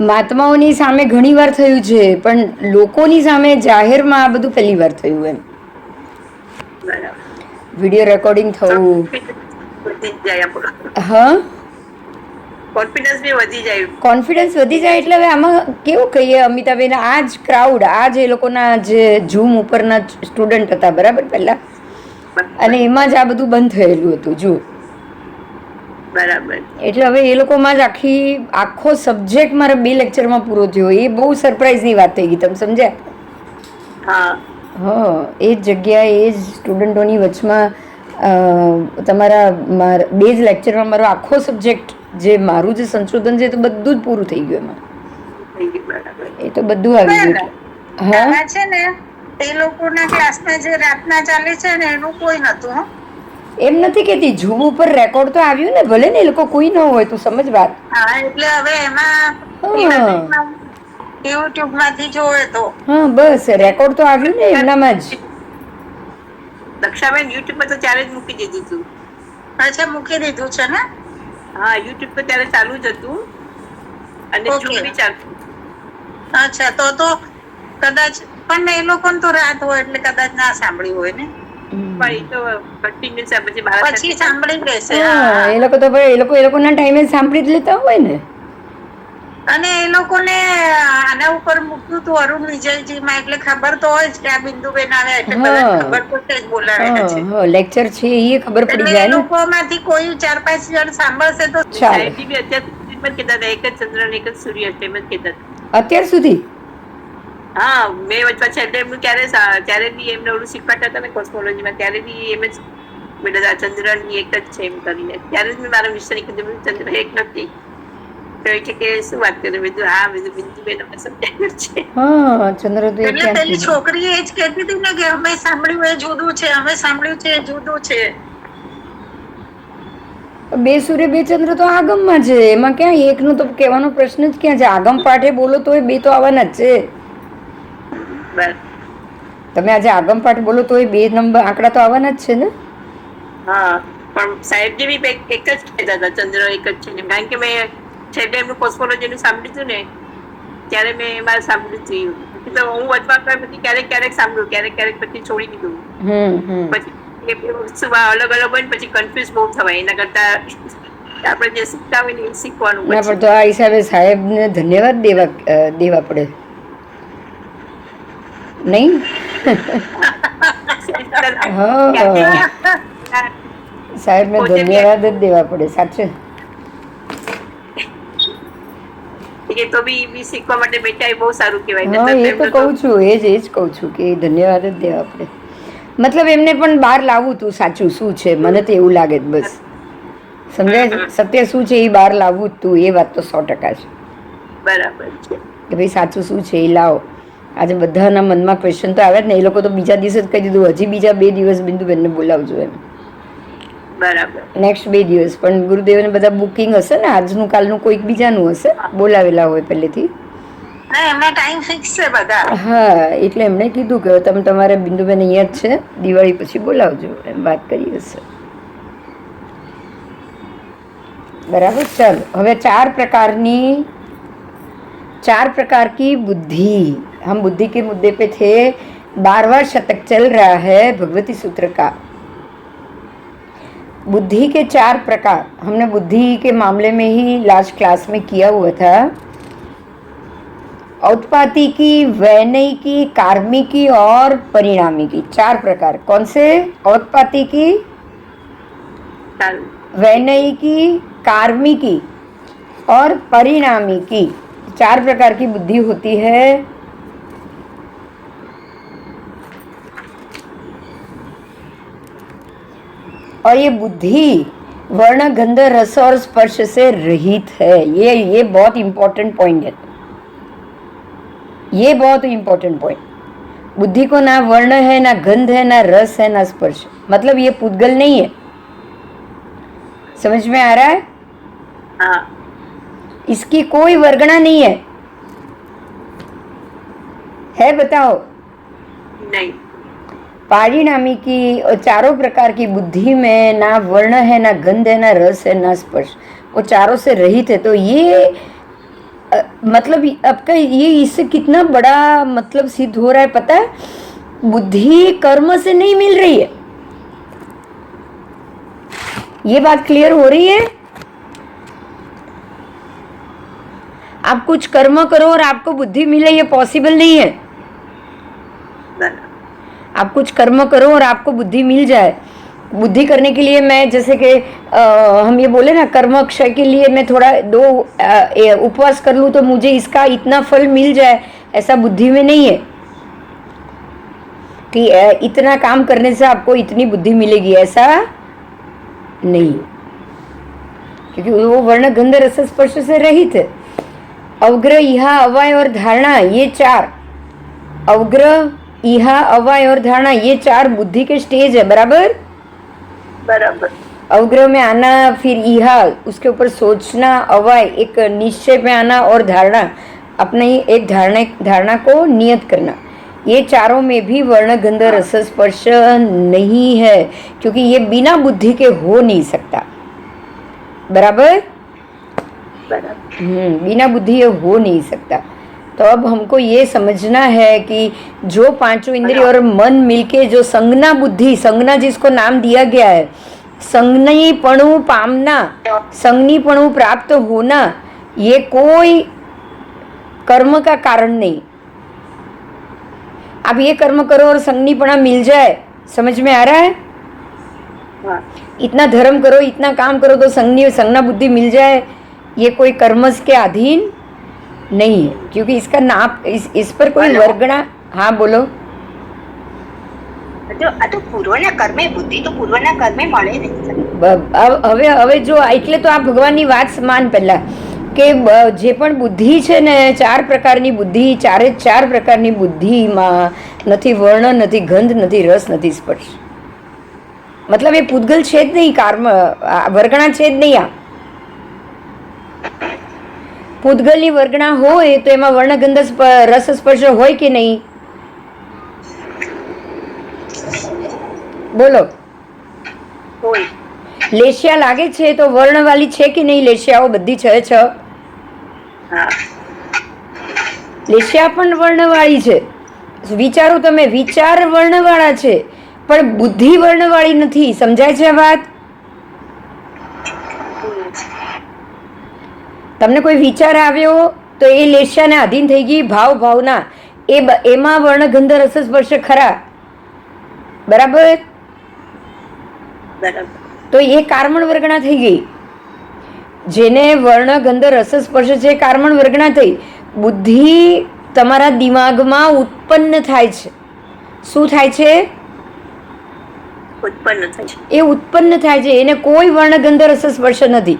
મહાત્માઓની સામે ઘણી વાર થયું છે, પણ લોકોની સામે જાહેરમાં આ બધું પહેલી વાર થયું એમ. વિડીયો રેકોર્ડિંગ થવું. હા, કોન્ફિડન્સ બી વધી જાય. કોન્ફિડન્સ વધી જાય એટલે હવે આમાં કેવું કહીએ, અમિતાબેન, આ જ ક્રાઉડ, આ જ એ લોકોના જે ઝૂમ ઉપરના સ્ટુડન્ટ હતા બરાબર પહેલા, અને એમાં જ આ બધું બંધ થયેલું હતું. જુઓ, બરાબર. એટલે હવે એ લોકોમાં જ આખો સબ્જેક્ટ મારા 2 લેક્ચરમાં પૂરો થયો. એ બહુ સરપ્રાઈઝની વાત થઈ ગઈ. તમે સમજ્યા? હા, હા, એ જ જગ્યાએ એ જ સ્ટુડન્ટોની વચમાં તમારા 2 જ લેક્ચરમાં મારો આખો સબ્જેક્ટ, જે મારું જે સંશોધન છે, તો બધું જ પૂરું થઈ ગયું એમાં. એ તો બધું આવી ગયું. હા, છે ને, એ લોકોના ક્લાસમાં જે રાતના ચાલે છે ને, એનું કોઈ નતું. એમ નથી કેતી, ઝૂમ ઉપર રેકોર્ડ તો આવ્યું ને, ભલે ને એ લોકો કોઈ ન હોય, તું સમજ વાત. હા, એટલે હવે હા, એમાં યુટ્યુબ માંથી જોવે તો. હા, બસ રેકોર્ડ તો આવ્યું ને એમનામાં જ. દક્ષાબેન યુટ્યુબ પર તો ત્યારે જ મૂકી દીધું તું. અચ્છા, મૂકી દીધું છે ને? હા, યુટ્યુબ પર ત્યારે ચાલુ જ હતું અને ઝૂમ બી ચાલુ. અચ્છા, તો કદાચ, પણ એ લોકોને તો રાત હોય એટલે કદાચ ના સાંભળ્યું હોય ને. પણ એ તો કન્ટિન્યુઅસ પછી સાંભળી લેશે. એ લોકો તો એ લોકોના ટાઈમે સાંભળી જ લેતા હોય ને. અને એ લોકોને આના ઉપર મૂક્યું તું અરુણ વિજયજીમાં, એટલે ખબર તો હોય જ કે આ બિંદુબેન આવ્યા, એટલે બધાને ખબર તો છે જ બોલાવ્યા છે. લેક્ચર છે એ ખબર પડી એટલે એ જાય ને. લોકો માંથી કોઈ 4-5 જણ સાંભળશે તો. ચાલે. સાહેબ બી અત્યાર સુધી એમ જ કહેતા હતા, એક જ ચંદ્ર અને એક જ સૂર્ય છે, એમ જ કહેતા હતા. અત્યાર સુધી? હા, મેં વચમાં છેલ્લે એમનું ત્યારે બી એમને ઓલું શીખવાડતા હતા ને કોસ્મોલોજીમાં, ત્યારે બી એમ જ બેટા ચંદ્ર એક જ છે એમ કરીને. ત્યારે જ મેં મારા મિસ્ટરને કીધું, ચંદ્ર એક નથી. તો એ કે શું વાત કરે? બીજું હા, બીજું બિંદુબેન અમને સમજાવ્યું છે. હા, ચંદ્ર તો એક એટલે પેલી છોકરી એ જ કહેતી હતી ને કે અમે સાંભળ્યું એ જુદું છે, અમે સાંભળ્યું છે એ જુદું છે. 2 સૂર્ય 2 ચંદ્ર તો આગમમાં છે, એમાં ક્યાં એકનું તો કહેવાનો પ્રશ્ન જ ક્યાં છે? આગમ પાઠે બોલો તોય 2 તો આવવાના જ છે. તમે આજે આગમ પાઠ બોલો તોય 2 નંબર આંકડા તો આવવાના જ છે ને. હા, પણ સાહેબજી બી એક જ કહેતા હતા, ચંદ્ર એક જ છે. કારણ કે મેં છેલ્લે એમનું કોસ્મોલોજીનું સાંભળ્યું હતું ને, ત્યારે મેં એમાં સાંભળ્યું હતું. તો હું વચમાં ક્યારેક સાંભળું, ક્યારેક પછી છોડી દીધું. પછી અલગ અલગ હોય ને, પછી કન્ફ્યુઝ બહુ થવાય. એના કરતા આપણે જે શીખતા હોય ને એ શીખવાનું ના, પછી. પણ તો આ હિસાબે સાહેબને ધન્યવાદ દેવા પડે નહીં? હા, સાહેબને પોતે બી ધન્યવાદ જ દેવા પડે, સાચે. એ તો બી શીખવા માટે બેઠા, એ બહુ સારું કહેવાય. હા, એ તો કહું છું, એ જ કહું છું કે ધન્યવાદ જ દેવા પડે. મતલબ એમને પણ બહાર લાવવું તું સાચું શું છે, મને તો એવું લાગે. બસ સમજાય છે, સત્ય શું છે એ બહાર લાવવું જ તું, એ વાત તો 100% છે. બરાબર છે. કે ભાઈ સાચું શું છે એ લાવો. આજે બધાના મનમાં ક્વેશ્ચન તો આવે જ ને. એ લોકો તો બીજા દિવસે જ કહી દીધું, હજી બીજા 2 દિવસ બિંદુબેનને બોલાવજો એમ. બરાબર. નેક્સ્ટ 2 દિવસ પણ ગુરુદેવને બધા બુકિંગ હશે ને, આજનું કાલનું કોઈક બીજાનું હશે, બોલાવેલા હોય પહેલેથી. ના, એમના ટાઈમ ફિક્સ છે બધા. હા, એટલે એમણે કીધું કે તમે તમારે બિંદુબેન અહીંયા જ છે, દિવાળી પછી બોલાવજો, એમ વાત કરી હશે. बराबर. चल હવે 4 प्रकार की बुद्धि, हम बुद्धि के मुद्दे पे थे. 12वां शतक चल रहा है भगवती सूत्र का. बुद्धि के 4 प्रकार हमने बुद्धि के मामले में ही लास्ट क्लास में किया हुआ था. औत्पातिकी, वैनयिकी, कार्मिकी और परिणामिकी, 4 प्रकार. कौन से? औत्पातिकी, वैनयिकी, कार्मिकी और परिणामिकी, 4 प्रकार की बुद्धि होती है. और ये बुद्धि वर्ण, गंध, रस और स्पर्श से रहित है. ये बहुत इंपॉर्टेंट पॉइंट है. ये बहुत इंपॉर्टेंट पॉइंट. बुद्धि को ना वर्ण है, ना गंध है, ना रस है, ना स्पर्श. मतलब ये पुद्गल नहीं है. समझ में आ रहा है? हाँ. इसकी कोई वर्गणा नहीं है बताओ? नहीं. परिणामी की 4 प्रकार की बुद्धि में ना वर्ण है, ना गंध है, ना रस है, ना स्पर्श. वो चारों से रहित है. तो ये मतलब आपका ये इससे कितना बड़ा मतलब सिद्ध हो रहा है पता है? बुद्धि कर्म से नहीं मिल रही है। ये बात क्लियर हो रही है? आप कुछ कर्म करो और आपको बुद्धि मिले, ये पॉसिबल नहीं है। आप कुछ कर्म करो और आपको बुद्धि मिल जाए। बुद्धि करने के लिए मैं जैसे कि हम ये बोले ना, कर्म क्षय के लिए मैं थोड़ा उपवास कर लूँ तो मुझे इसका इतना फल मिल जाए, ऐसा बुद्धि में नहीं है कि इतना काम करने से आपको इतनी बुद्धि मिलेगी, ऐसा नहीं। क्योंकि वो वर्ण गंध रस स्पर्श से रहित है। अवग्रह, इहा, अवय और धारणा, ये चार, अवग्रह, इहा, अवय और धारणा, ये चार बुद्धि के स्टेज है। बराबर बराबर। अवग्रह में आना, फिर इहा, उसके ऊपर सोचना, अवय एक निश्चय में आना, और धारणा अपने एक धारणा को नियत करना। ये चारों में भी वर्ण गंध रस स्पर्श नहीं है, क्योंकि ये बिना बुद्धि के हो नहीं सकता। बराबर बिना बुद्धि ये हो नहीं सकता। तो अब हमको ये समझना है कि जो पांचों इंद्रिय और मन मिलके जो संज्ञा बुद्धि, संज्ञा जिसको नाम दिया गया है, संज्ञीपणु पामना, संज्ञीपणु प्राप्त होना, ये कोई कर्म का कारण नहीं। आप ये कर्म करो और संज्ञीपणा मिल जाए, समझ में आ रहा है? इतना धर्म करो, इतना काम करो तो संज्ञा बुद्धि मिल जाए, ये कोई कर्मस के अधीन नहीं है। क्योंकि इसका नाप इस पर कोई वर्गणा। हाँ बोलो। તો પૂર્વના કર્મે બુદ્ધિ તો પૂર્વના કર્મે મળે નહીં. હવે જો એટલે તો આ ભગવાનની વાત સમાન પહેલા કે જે પણ બુદ્ધિ છે ને, ચાર પ્રકારની બુદ્ધિ, ચારે ચાર પ્રકારની બુદ્ધિમાં નથી વર્ણ, નથી ગંધ, નથી રસ, નથી સ્પર્શ. મતલબ એ પૂતગલ છે જ નહીં, કર્મ વર્ગણા છે જ નહીં. આ પૂતગલની વર્ગણા હોય તો એમાં વર્ણ ગંધ રસ સ્પર્શ હોય કે નહીં? બોલો. લેશિયા લાગે છે તો વર્ણવાળી છે કે નહીં? લેશિયાઓ બધી છ. લેશિયા પણ વર્ણવાળી છે. વિચારો તમે, વિચાર વર્ણવાળા છે પણ બુદ્ધિ વર્ણવાળી નથી. સમજાય છે આ વાત? તમને કોઈ વિચાર આવ્યો તો એ લેશિયાને અધીન થઈ ગઈ, ભાવના, એમાં વર્ણ ગંધ રસ સ્પર્શ ખરા. બરાબર? તો એ કાર્મણ વર્ગણા થઈ ગઈ. જેને વર્ણ ગંધ રસ સ્પર્શ છે કાર્મણ વર્ગણા થઈ. બુદ્ધિ તમારા દિમાગમાં ઉત્પન્ન થાય છે. શું થાય છે? એ ઉત્પન્ન થાય છે. એને કોઈ વર્ણ ગંધ રસ સ્પર્શ નથી.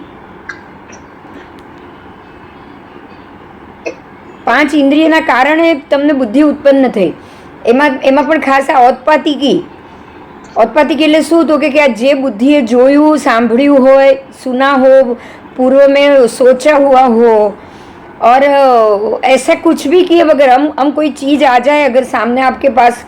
પાંચ ઇન્દ્રિયના કારણે તમને બુદ્ધિ ઉત્પન્ન થઈ. એમાં પણ ખાસ આ ઔત્પાતિકી. औत्पातिक એટલે શું? તો કે આ જે બુદ્ધિએ જોયું, સાંભળ્યું હોય, सुना हो, पूर्व में सोचा हुआ हो, और ऐसा कुछ भी किए बगैर हम कोई चीज़ आ जाए अगर सामने आपके पास,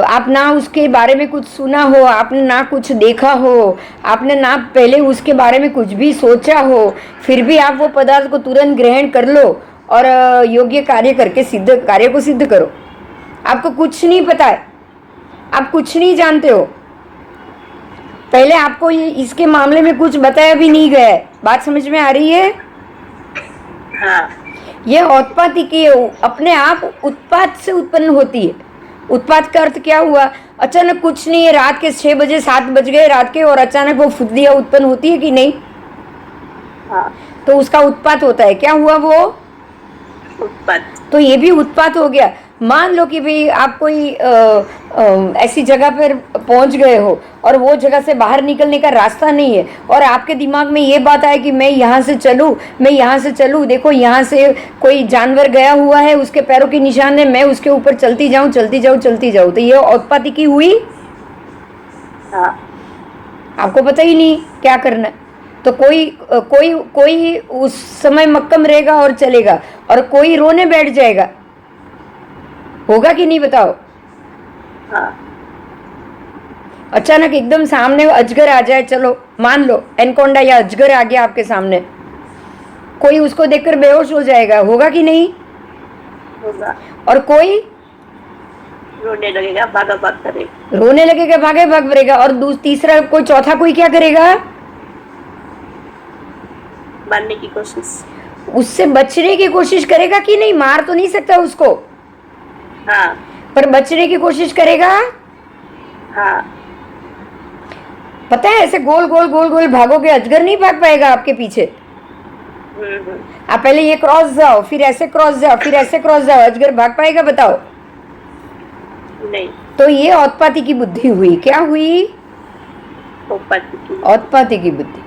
आप ना उसके बारे में कुछ सुना हो, आपने ना कुछ देखा हो, आपने ना पहले उसके बारे में कुछ भी सोचा हो, फिर भी आप वो पदार्थ को तुरंत ग्रहण कर लो और योग्य कार्य करके कार्य को सिद्ध करो. आपको कुछ नहीं पता है, आप कुछ नहीं जानते हो, पहले आपको ये इसके मामले में कुछ बताया भी नहीं गया है. बात समझ में आ रही है? हाँ. ये औत्पातिकी अपने आप उत्पाद से उत्पन्न होती है. उत्पाद का अर्थ क्या हुआ? अचानक कुछ नहीं है, रात के 6 बजे 7 बज गए रात के, और अचानक वो फुद्दियाँ उत्पन्न होती है कि नहीं? हाँ. तो उसका उत्पाद होता है. क्या हुआ वो? उत्पाद. तो ये भी उत्पाद हो गया. मान लो कि भाई आप कोई ऐसी जगह पर पहुंच गए हो और वो जगह से बाहर निकलने का रास्ता नहीं है, और आपके दिमाग में ये बात आए कि मैं यहाँ से चलूँ, मैं यहाँ से चलूँ, देखो यहाँ से कोई जानवर गया हुआ है, उसके पैरों के निशान है, मैं उसके ऊपर चलती जाऊँ चलती जाऊँ चलती जाऊँ. तो ये औत्पातिकी हुई. हाँ. आपको पता ही नहीं क्या करना. तो कोई उस समय मक्कम रहेगा और चलेगा, और कोई रोने बैठ जाएगा. होगा कि नहीं बताओ? हाँ. अचानक एकदम सामने अजगर आ जाए, चलो मान लो एनकोंडा या अजगर आ गया आपके सामने, कोई उसको देखकर बेहोश हो जाएगा, होगा कि नहीं? होगा। और कोई रोने लगेगा, भागा भाग करेगा। रोने लगेगा, भागे भाग करेगा। और तीसरा कोई, चौथा कोई क्या करेगा? मारने की कोशिश। उससे बचने की कोशिश करेगा कि नहीं? मार तो नहीं सकता उसको, हाँ पर बचने की कोशिश करेगा। हाँ। पता है, ऐसे गोल गोल गोल गोल भागोगे, अजगर नहीं भाग पाएगा आपके पीछे। हम्म। आप पहले ये क्रॉस जाओ, फिर ऐसे क्रॉस जाओ, फिर ऐसे क्रॉस जाओ, अजगर भाग पाएगा? बताओ। नहीं। तो ये औत्पाती की बुद्धि हुई। क्या हुई? औत्पाती की बुद्धि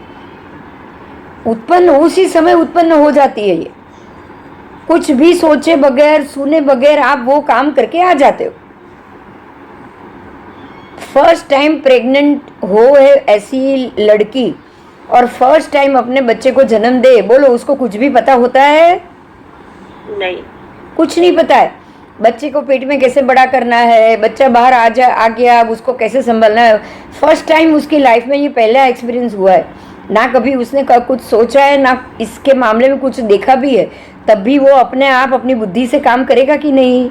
उत्पन्न उसी समय उत्पन्न हो जाती है। ये कुछ भी सोचे बगैर, सुने बगैर आप वो काम करके आ जाते हो। फर्स्ट टाइम प्रेग्नेंट हो है ऐसी लड़की, और फर्स्ट टाइम अपने बच्चे को जन्म दे, बोलो उसको कुछ भी पता होता है? नहीं। कुछ नहीं पता है। बच्चे को पेट में कैसे बड़ा करना है, बच्चा बाहर आ गया, अब उसको कैसे संभालना है। फर्स्ट टाइम उसकी लाइफ में ये पहला एक्सपीरियंस हुआ है। ना कभी उसने कुछ सोचा है, ना इसके मामले में कुछ देखा भी है। तब भी वो अपने आप अपनी बुद्धि से काम करेगा कि नहीं?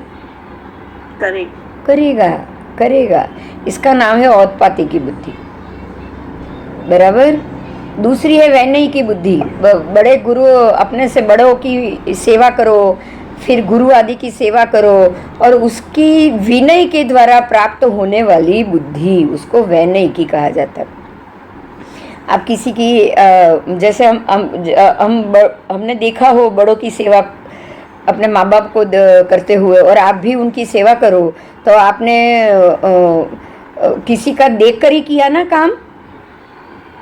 करेगा, करेगा। इसका नाम है औत्पाती की बुद्धि। बराबर। दूसरी है वैनयी की बुद्धि। बड़े गुरु, अपने से बड़ों की सेवा करो, फिर गुरु आदि की सेवा करो, और उसकी विनय के द्वारा प्राप्त होने वाली बुद्धि, उसको वैनयिकी कहा जाता है। आप किसी की जैसे हमने देखा हो बड़ों की सेवा अपने माँ बाप को करते हुए, और आप भी उनकी सेवा करो, तो आपने किसी का देख कर ही किया ना काम।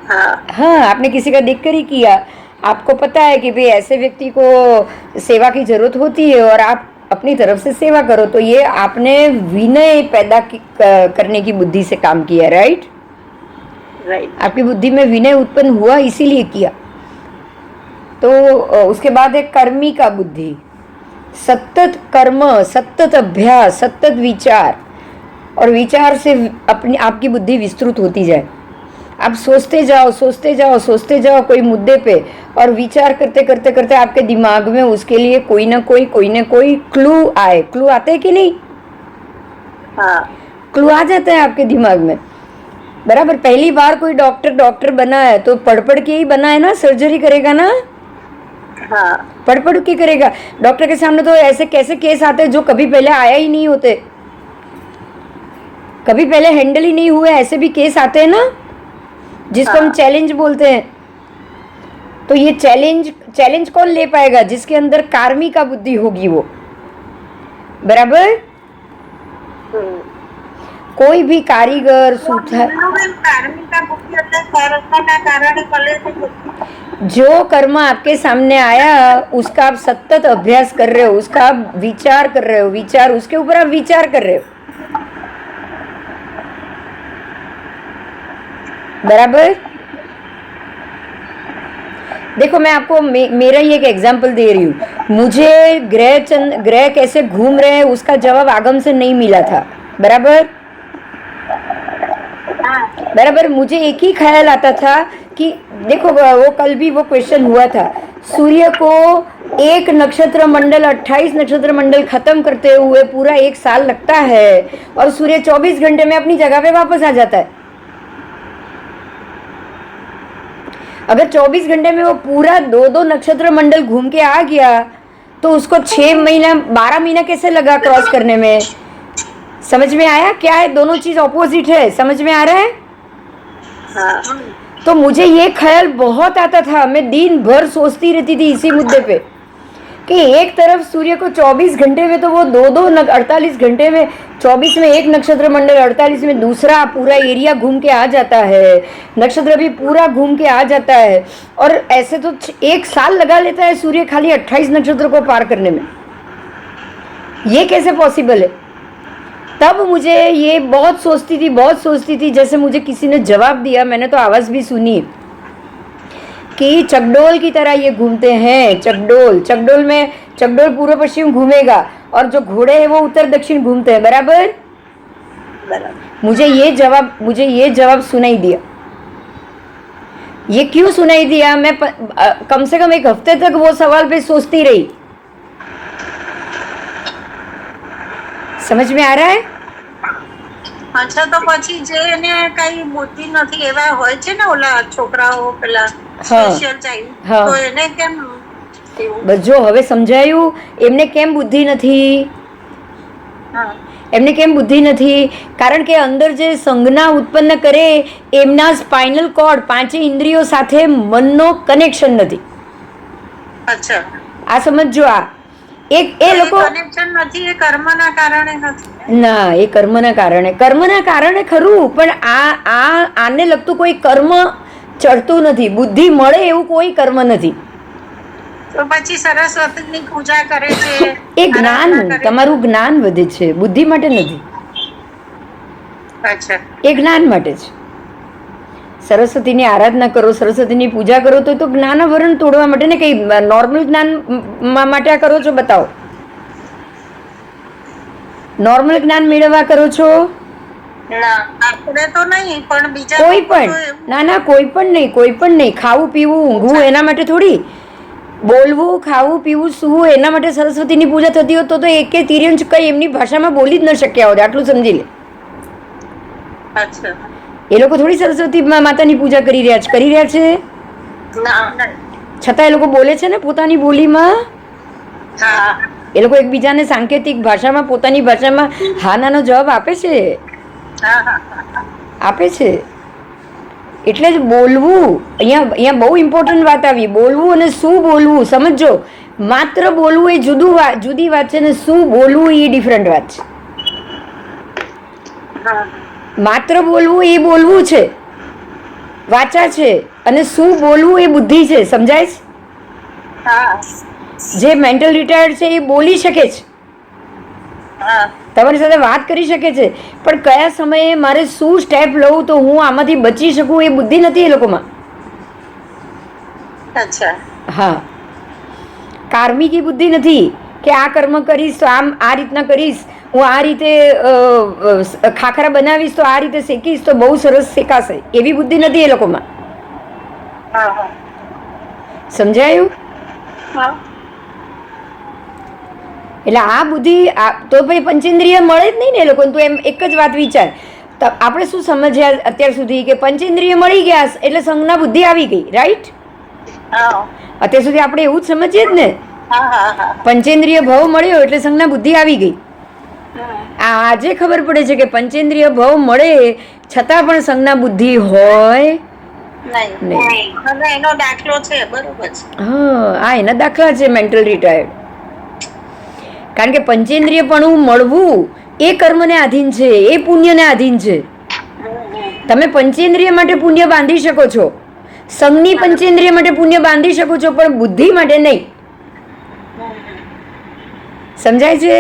हाँ, आपने किसी का देख कर ही किया। आपको पता है कि भाई ऐसे व्यक्ति को सेवा की जरूरत होती है, और आप अपनी तरफ से सेवा करो, तो ये आपने विनय पैदा करने की बुद्धि से काम किया। राइट। आपकी बुद्धि में विनय उत्पन्न हुआ, इसीलिए किया। तो उसके बाद है कर्मी का बुद्धि। सतत कर्म, सतत अभ्यास, सतत विचार, और विचार से अपनी आपकी बुद्धि विस्तृत होती जाए। आप सोचते जाओ, सोचते जाओ, सोचते जाओ कोई मुद्दे पे, और विचार करते करते करते आपके दिमाग में उसके लिए कोई ना कोई क्लू आए। क्लू आते हैं कि नहीं? हाँ। क्लू आ जाता है आपके दिमाग में। बराबर। पहली बार कोई डॉक्टर बना है तो पढ़ के ही बना है ना, सर्जरी करेगा ना। हाँ। पढ़ के करेगा। डॉक्टर के सामने तो ऐसे कैसे केस आते हैं जो कभी पहले आया ही नहीं होते, कभी पहले हैंडल ही नहीं हुए, ऐसे भी केस आते हैं ना, जिसको हम चैलेंज बोलते हैं। तो ये चैलेंज कौन ले पाएगा? जिसके अंदर कार्मी का बुद्धि होगी वो। बराबर। कोई भी कारीगर, सूथर, जो कर्म आपके सामने आया उसका आप सतत अभ्यास कर रहे हो, उसका आप विचार कर रहे हो, विचार उसके ऊपर आप विचार कर रहे हो। बराबर। देखो, मैं आपको मेरा ही एक एग्जाम्पल दे रही हूँ। मुझे ग्रह कैसे घूम रहे हैं उसका जवाब आगम से नहीं मिला था। बराबर। बराबर। मुझे एक ही ख्याल आता था कि देखो, वो कल भी वो क्वेश्चन हुआ था, सूर्य को एक नक्षत्र मंडल 28 नक्षत्र मंडल खत्म करते हुए पूरा 1 साल लगता है, और सूर्य 24 घंटे में अपनी जगह पे वापस आ जाता है। अगर 24 घंटे में वो पूरा 2-2 नक्षत्र मंडल घूम के आ गया, तो उसको 6 महीना 12 महीना कैसे लगा क्रॉस करने में? समझ में आया? क्या है, दोनों चीज ऑपोजिट है। समझ में आ रहा है? हाँ। तो मुझे ये ख्याल बहुत आता था, मैं दिन भर सोचती रहती थी इसी मुद्दे पे, कि एक तरफ सूर्य को 24 घंटे में तो वो 48 घंटे में, 24 में एक नक्षत्र मंडल, 48 में दूसरा पूरा एरिया घूम के आ जाता है, नक्षत्र भी पूरा घूम के आ जाता है, और ऐसे तो 1 साल लगा लेता है सूर्य खाली 28 नक्षत्र को पार करने में। ये कैसे पॉसिबल है? तब मुझे ये बहुत सोचती थी। जैसे मुझे किसी ने जवाब दिया, मैंने तो आवाज़ भी सुनी कि चकडोल की तरह ये घूमते हैं। चकडोल पूर्व पश्चिम घूमेगा, और जो घोड़े हैं वो उत्तर दक्षिण घूमते हैं। बराबर। मुझे ये जवाब सुनाई दिया। ये क्यों सुनाई दिया? मैं कम से कम एक हफ्ते तक वो सवाल पे सोचती रही। समझ में आ रहा है? અચ્છા, તો પછી જે એને કઈ બુદ્ધિ નથી એવા હોય છે ને ઓલા છોકરાઓ પેલા સ્પેશિયલ ચાઇલ્ડ, હા. તો એને કેમ એવું? બસ જો હવે સમજાયું એમને કેમ બુદ્ધિ નથી. હા, એમને કેમ બુદ્ધિ નથી? કારણ કે અંદર જે સંજ્ઞા ઉત્પન્ન કરે એમના સ્પાઇનલ કોર્ડ પાંચે ઇન્દ્રિયો સાથે મનનો કનેક્શન નથી. અચ્છા, આ સમજો. આ એ લોકો કનેક્શન નથી, એ કર્મના કારણે નથી. ના, એ કર્મના કારણે ખરું, પણ આને લગતું કોઈ કર્મ ચડતું નથી. બુદ્ધિ મળે એવું કોઈ કર્મ નથી. તો પછી સરસ્વતીની પૂજા કરે છે, એ જ્ઞાન, તમારું જ્ઞાન વધે છે, બુદ્ધિ માટે નથી. અચ્છા, એ જ્ઞાન માટે છે. સરસ્વતીની આરાધના કરો, સરસ્વતીની પૂજા કરો તો જ્ઞાનાવરણ તોડવા માટે ને કઈ નોર્મલ જ્ઞાન માટે આ કરો છો? બતાવો. નોર્મલ જ્ઞાન મેળવવા કરો છો? ના, આપણે તો નહીં, પણ બીજા કોઈ લોકો તો પણ એવું. ના, કોઈ પણ નહીં. ખાવું પીવું ઊંઘવું એના માટે થોડી. બોલવું, ખાવું પીવું, સૂવું એના માટે સરસ્વતીની પૂજા થતી હોત તો એકે તિર્યંશ કઈ એમની ભાષામાં બોલી જ ન શક્યા હોત. આટલું સમજી લે. અચ્છા, એ લોકો થોડી સરસ્વતી માતાની પૂજા કરી રહ્યા છે. ના, છતાં એ લોકો બોલે છે ને પોતાની બોલીમાં. હા, એ લોકો એકબીજાને સાંકેતિક ભાષામાં પોતાની ભાષામાં હા નાનો જવાબ આપે છે. આપે છે. એટલે જ બોલવું, અહીંયા બહુ ઇમ્પોર્ટન્ટ વાત આવી. બોલવું અને શું બોલવું સમજો. માત્ર બોલવું એ જુદી વાત છે ને શું બોલવું એ ડિફરન્ટ વાત છે. માત્ર બોલવું એ બોલવું છે, વાચા છે, અને શું બોલવું એ બુદ્ધિ છે. સમજાય છે? જે મેન્ટલ રિટાયર્ડ છે એ બોલી શકે છે, તમારી સાથે વાત કરી શકે છે, પણ કયા સમયે મારે શું સ્ટેપ લઉં તો હું આમાંથી બચી શકું એ બુદ્ધિ નથી એ લોકોમાં. અચ્છા, હા, કાર્મિકી બુદ્ધિ નથી કે આ કર્મ કરીશ તો આમ આ રીતના કરીશ, હું આ રીતે ખાખરા બનાવીશ તો આ રીતે શેકીશ તો બહુ સરસ શેકાશે, એવી બુદ્ધિ નથી એ લોકોમાં. સમજાયું? એટલે આ બુદ્ધિ તો ભાઈ પંચેન્દ્રિય મળે જ નહીં ને એ લોકોને. તું એમ એક જ વાત વિચાર. આપણે શું સમજ્યા અત્યાર સુધી કે પંચેન્દ્રિય મળી ગયા એટલે સંજ્ઞા બુદ્ધિ આવી ગઈ, રાઈટ? અત્યાર સુધી આપણે એવું જ સમજીએ જ ને. પંચેન્દ્રિય ભાવ મળ્યો એટલે સંજ્ઞા બુદ્ધિ આવી ગઈ. આજે ખબર પડે છે કે પંચેન્દ્રિય ભાવ મળે છતાં પણ સંજ્ઞા બુદ્ધિ હોય નહીં. એનો દાખલો છે, બરોબર છે. હા, એના દાખલા છે મેન્ટલ રિટાયર્ડ. કારણ કે પંચેન્દ્રિયપણું મળવું એ કર્મને આધીન છે, એ પુણ્યને આધીન છે. તમે પંચેન્દ્રિય માટે પુણ્ય બાંધી શકો છો, સંઘની પંચેન્દ્રિય માટે પુણ્ય બાંધી શકો છો, પણ બુદ્ધિ માટે નહીં. સમજાય છે?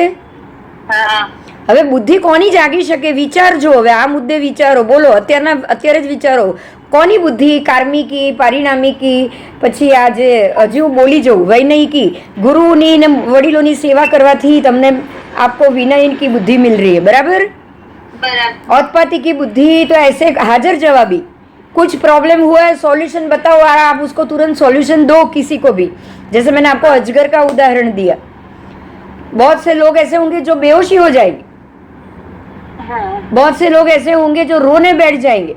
હવે બુદ્ધિ કોની જાગી શકે? વિચારજો. હવે આ મુદ્દે વિચારો, બોલો. અત્યારે જ વિચારો. કોની બુદ્ધિ? કાર્મિકી, પારિણામિકી, પછી આ જે હજી હું બોલી જાઉં વૈનયિકી. ગુરુની ને વડીલોની સેવા કરવાથી તમને આપકો વિનય की बुद्धि मिल रही है, बराबर? औत्पाती की बुद्धि तो ऐसे हाजिर जवाबी. कुछ प्रॉब्लम हुआ है, सॉल्यूशन बताओ, आप उसको तुरंत सॉल्यूशन दो किसी को भी. जैसे मैंने आपको अजगर का उदाहरण दिया. बहुत से लोग ऐसे होंगे जो बेहोशी हो जाएंगे, बहुत से लोग ऐसे होंगे जो रोने बैठ जाएंगे,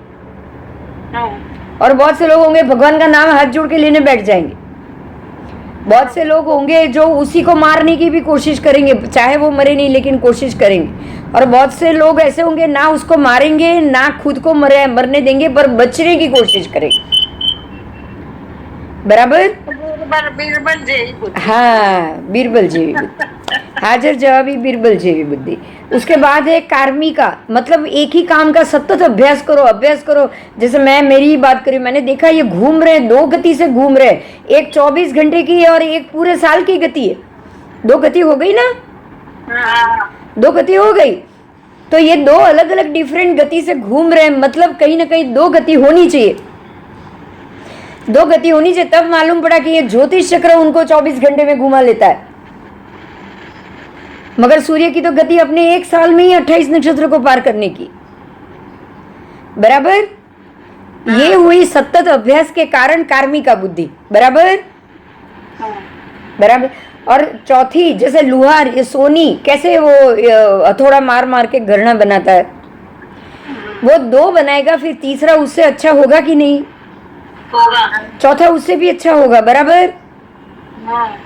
और बहुत से लोग होंगे भगवान का नाम हाथ जोड़ के लेने बैठ जाएंगे. बहुत से लोग होंगे जो उसी को मारने की भी कोशिश करेंगे, चाहे वो मरे नहीं लेकिन कोशिश करेंगे. और बहुत से लोग ऐसे होंगे ना उसको मारेंगे ना खुद को मरने देंगे, पर बचने की कोशिश करेंगे. बराबर? हाँ, बीरबल जेवी बुद्धि, हाजिर जवाबी बीरबल जेवी बुद्धि. उसके बाद है कार्मिका, मतलब एक ही काम का सतत अभ्यास करो. जैसे मैं मेरी ही बात करी, मैंने देखा ये घूम रहे, दो गति से घूम रहे. एक 24 घंटे की है और एक पूरे साल की गति है. दो गति हो गई ना? दो गति हो गई. तो ये दो अलग अलग डिफरेंट गति से घूम रहे हैं, मतलब कहीं ना कहीं दो गति होनी चाहिए. दो गति होनी चाहिए. तब मालूम पड़ा कि ये ज्योतिष चक्र उनको 24 घंटे में घुमा लेता है, मगर सूर्य की तो गति अपने एक साल में ही 28 नक्षत्र को पार करने की. बराबर? ये हुई सतत अभ्यास के कारण कार्मिका बुद्धि, बराबर बराबर। और चौथी, जैसे लुहार, ये सोनी कैसे वो हथौड़ा मार मार के घरना बनाता है, वो 2 बनाएगा, फिर तीसरा उससे अच्छा होगा कि नहीं? होगा। चौथा उससे भी अच्छा होगा, बराबर,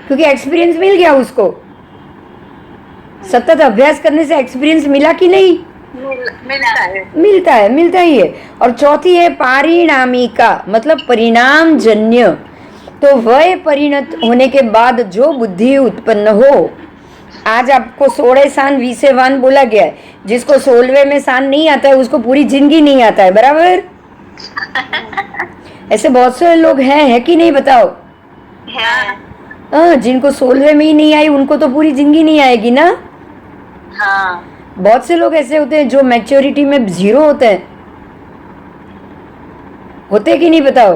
क्योंकि एक्सपीरियंस मिल गया उसको। सतत अभ्यास करने से एक्सपीरियंस मिला कि नहीं? मिलता है। मिलता ही है। और चौथी है पारिणामिका, मतलब परिणाम जन्य। तो वह परिणत होने के बाद जो बुद्धि उत्पन्न हो, आज आपको 16 सान 20 वान बोला गया है, जिसको 16वें में सान नहीं आता है उसको पूरी जिंदगी नहीं आता है, बराबर। ऐसे बहुत से लोग हैं, है कि नहीं, बताओ? हाँ, जिनको 16वें में ही नहीं आई उनको तो पूरी जिंदगी नहीं आएगी ना। हाँ। बहुत से लोग ऐसे होते हैं जो मैच्योरिटी में 0 होते हैं, होते कि नहीं, बताओ?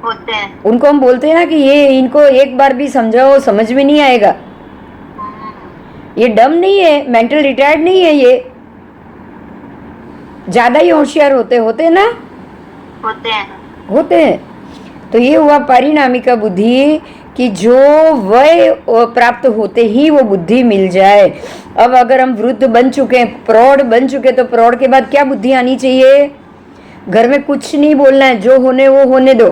होते हैं। उनको हम बोलते हैं ना कि ये इनको एक बार भी समझाओ समझ में नहीं आएगा। ये डम नहीं है, मेंटल रिटायर्ड नहीं है, ये ज्यादा ही होशियार होते हैं ना, होते हैं। तो ये हुआ परिणामिका बुद्धि, कि जो वह प्राप्त होते ही वो बुद्धि मिल जाए। अब अगर हम वृद्ध बन चुके हैं, प्रौढ़ बन चुके, तो प्रौढ़ के बाद क्या बुद्धि आनी चाहिए? घर में कुछ नहीं बोलना है, जो होने वो होने दो।